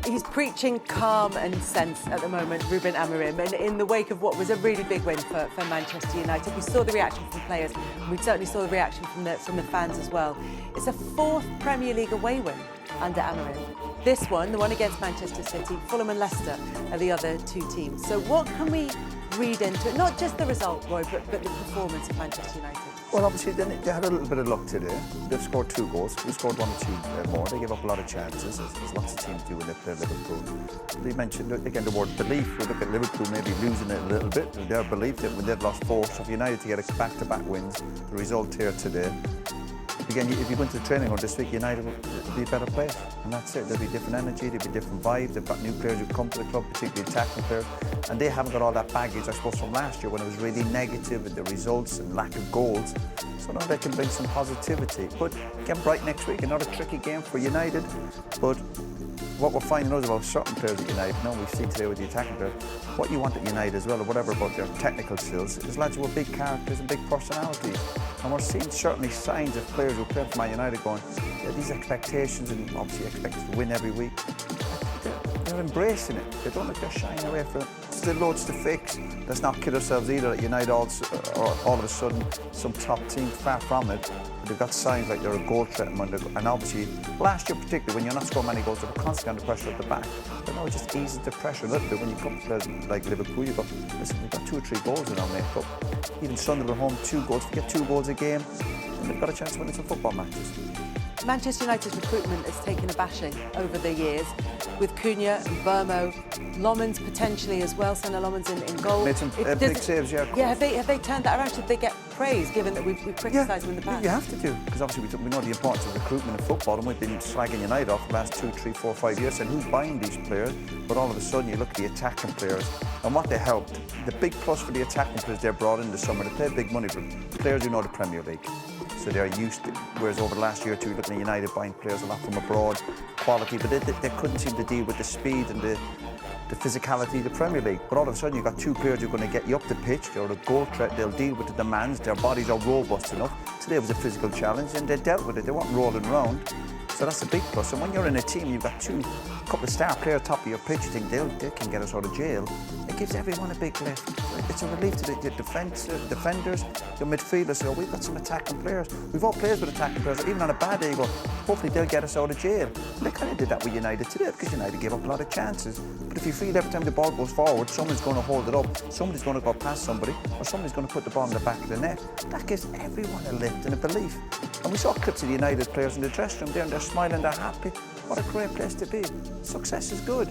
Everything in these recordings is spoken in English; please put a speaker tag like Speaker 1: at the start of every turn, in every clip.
Speaker 1: He's preaching calm and sense at the moment, Ruben Amorim, and in the wake of what was a really big win for Manchester United. We saw the reaction from players, and we certainly saw the reaction from the fans as well. It's a 4th Premier League away win under Amorim. This one, the one against Manchester City, Fulham and Leicester are the other 2 teams. So what can we read into it? Not just the result, Roy, but the performance of Manchester United.
Speaker 2: Well, obviously, they had a little bit of luck today. They've scored 2 goals. We scored 1 or 2 more. They gave up a lot of chances, as lots of teams do when they play Liverpool. They mentioned, again, the word belief. We look at Liverpool maybe losing it a little bit. Their belief that when they'd lost 4, so for United to get back-to-back wins, the result here today. Again, if you go into the training ground this week, United will be a better place. And that's it. There'll be different energy, there'll be different vibes. They've got new players who come to the club, particularly attacking players. And they haven't got all that baggage, I suppose, from last year when it was really negative with the results and lack of goals. So now they can bring some positivity. But again, Brighton next week, another tricky game for United. But what we're finding out about certain players at United, now we've seen today with the attacking players, what you want at United as well, or whatever about their technical skills, is lads who are big characters and big personalities. And we're seeing certainly signs of players who play for Man United going, yeah, these expectations, and obviously expected to win every week, they're embracing it. They don't look they're shying away from it. Still loads to fix. Let's not kid ourselves either at United all of a sudden some top team, far from it. But they've got signs like they're a goal threat, and obviously last year particularly when you're not scoring many goals, they were constantly under pressure at the back. But now it just eases the pressure a little bit when you come to players like Liverpool. You go, listen, we've got 2 or 3 goals in our makeup. Even Sunderland at home, 2 goals. If you get 2 goals a game, then they've got a chance of winning some football matches.
Speaker 1: Manchester United's recruitment has taken a bashing over the years, with Cunha and Burmo, Lammens potentially as well, Senna Lammens in goal.
Speaker 2: Made some big saves, yeah.
Speaker 1: Yeah, have they turned that around? Should they get praise, given that we've criticised them in the past?
Speaker 2: You have to do, because obviously we know the importance of recruitment in football, and we've been slagging United off the last 2, 3, 4, 5 years, saying who's buying these players? But all of a sudden you look at the attacking players, and what they helped. The big plus for the attacking players they brought in the summer, they paid big money for players who know the Premier League. So they're used to, whereas over the last year or 2, looking at United buying players a lot from abroad, quality, but they couldn't seem to deal with the speed and the physicality of the Premier League. But all of a sudden you've got 2 players who are going to get you up the pitch, they're a goal threat, they'll deal with the demands, their bodies are robust enough. Today was a physical challenge and they dealt with it, they weren't rolling around. So that's a big plus. And when you're in a team, you've got a couple of star players top of your pitch, you think they can get us out of jail. It gives everyone a big lift. It's a relief to the defenders, the midfielders. So we've got some attacking players. We've all players with attacking players. Even on a bad day, you go, hopefully they'll get us out of jail. And they kind of did that with United today, because United gave up a lot of chances. But if you feel every time the ball goes forward, someone's going to hold it up, somebody's going to go past somebody, or somebody's going to put the ball in the back of the net, that gives everyone a lift and a belief. And we saw clips of the United players in the dressing room there, and they're smiling, they're happy. What a great place to be. Success is good.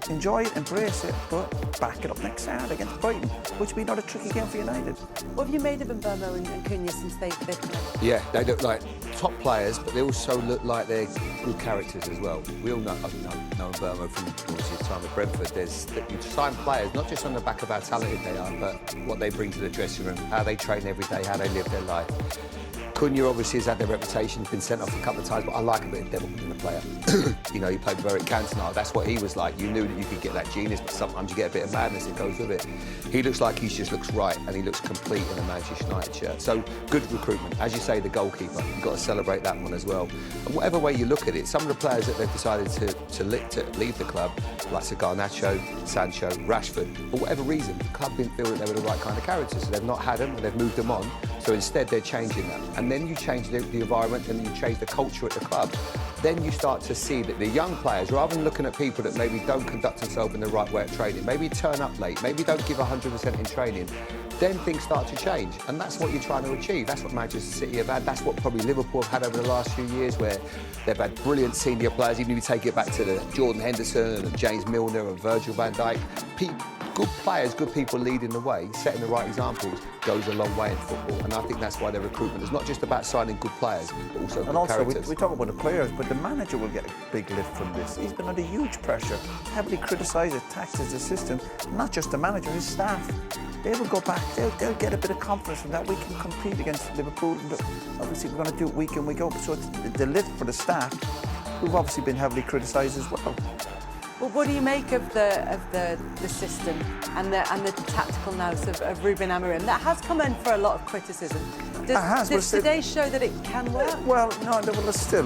Speaker 2: Enjoy it, embrace it, but back it up next Saturday against Brighton, which will be another tricky game for United.
Speaker 1: What have you made of Burmo and Cunha since they've come out?
Speaker 3: Yeah, they look like top players, but they also look like they're good characters as well. We all know Burmo from obviously his time at Brentford. You sign players not just on the back of how talented they are, but what they bring to the dressing room, how they train every day, how they live their life. Cunha obviously has had their reputation, been sent off a couple of times, but I like a bit of devil in the player. You know, he played very Cantona, that's what he was like. You knew that you could get that genius, but sometimes you get a bit of madness that goes with it. He looks like he just looks right, and he looks complete in a Manchester United shirt. So, good recruitment. As you say, the goalkeeper, you've got to celebrate that one as well. And whatever way you look at it, some of the players that they've decided to leave the club, like Garnacho, Sancho, Rashford, for whatever reason, the club didn't feel that they were the right kind of characters, so they've not had them, and they've moved them on. So instead, they're changing that. And then you change the environment, and you change the culture at the club. Then you start to see that the young players, rather than looking at people that maybe don't conduct themselves in the right way at training, maybe turn up late, maybe don't give 100% in training, then things start to change. And that's what you're trying to achieve. That's what Manchester City have had. That's what probably Liverpool have had over the last few years, where they've had brilliant senior players. Even if you take it back to the Jordan Henderson and James Milner and Virgil van Dijk, good players, good people leading the way, setting the right examples, goes a long way in football. And I think that's why their recruitment is not just about signing good players, but also good characters.
Speaker 2: We talk about the players, but the manager will get a big lift from this. He's been under huge pressure, heavily criticised, attacked as a system. Not just the manager, his staff. They will go back, they'll get a bit of confidence from that. We can compete against Liverpool. Obviously, we're going to do it week in, week out. So it's the lift for the staff, who've obviously been heavily criticised as well.
Speaker 1: Well, what do you make of the system and the tactical nous of Ruben Amorim? That has come in for a lot of criticism. Does today show that it can work?
Speaker 2: Well, no, there's still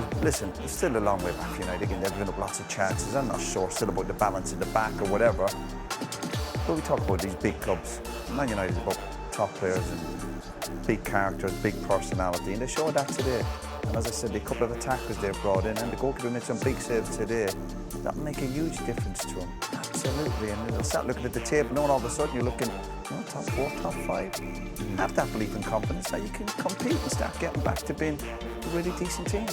Speaker 2: a long way back for United. Again, they've given up lots of chances. I'm not sure still about the balance in the back or whatever. But we talk about these big clubs. Man United is about top players and big characters, big personality, and they showed that today. And as I said, the couple of attackers they've brought in, and the goalkeeper made some big saves today. That'll make a huge difference to them. Absolutely. And they'll start looking at the table, and all of a sudden you're looking, top 4, top 5. Have that belief and confidence that you can compete and start getting back to being a really decent team.